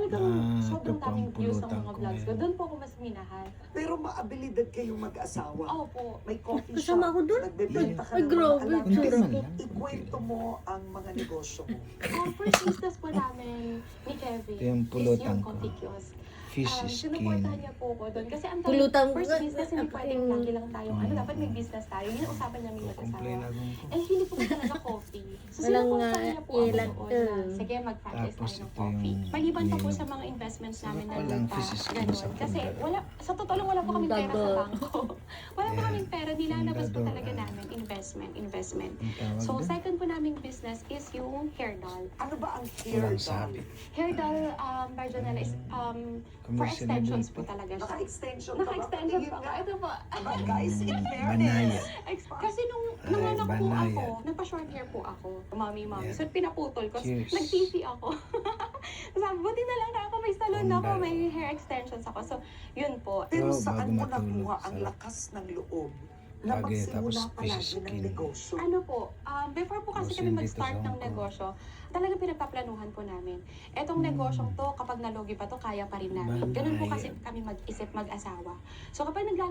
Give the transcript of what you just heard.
talagang sobrang ito po ang daming views ng pulutan mga ko vlogs ko. ngayon. Doon po ako mas minahal. Pero maabilidad kayong mag-asawa. Opo. May coffee shop. Kasama ako dun. Nagbebenta ka Ay, ng mga grabe, alam. Kunti tsura man ko. lang. Ikwento mo ang mga negosyo mo. First business po namin ni Kevin Ito yung is pulutan yung ko. coffee kiosk. Fish Sinuportahan skin. niya po ko doon. Kasi ang Pulutan first ko. business, hindi pwedeng lagi lang tayong, dapat may business tayo. Yun ang usapan namin Complain mag-asawa. agong ko. Eh, hindi po talaga coffee. So, Walang, sinuportahan niya po ako ilan, doon na, sige, mag-practice Tapos tayo ng ito coffee. yung Maliban pa po nilog. sa mga investments namin na Walang lupa, fish skin ganun. sa Kasi pundar. wala, sa totoo lang wala po kaming pera sa Dago. bangko. Wala po Ayan. kaming pera, nilalabas po Fundador, talaga ah. namin, investment. Ang tawag So, doon? second po naming business is yung hair doll. Ano ba ang hair Walang doll? sabi. Hair doll, Marjonella, is for Commercial na extensions din. po talaga siya. Naka-extension ka ba? Naka-extensions Tingin po nga. ako. Ito po. Aba, guys, in Banaya. fairness. Kasi nung Ay, nanganak po banayad. ako, nagpa-short hair po ako. Mami. Yeah. So, pinaputol ko. Cheers. Nag-TV ako. Sabi, buti na lang na ako, may salon na ako, Pundar. may hair extensions ako. So, yun po. Pero Wow, saan bago mo matulog, nakuha ang sarap. lakas ng loob na Lagi, tapos magsimula fish palagi ng skin. negosyo? Ano po, before po kasi Boss, kami dito mag-start sa ng Hong Kong. negosyo, talagang pinagpaplanuhan po namin. Etong negosyong to, kapag nalugi pa to, kaya pa rin namin. Ganun po Banayad. kasi kami mag-isip mag-asawa. So kapag naglalabas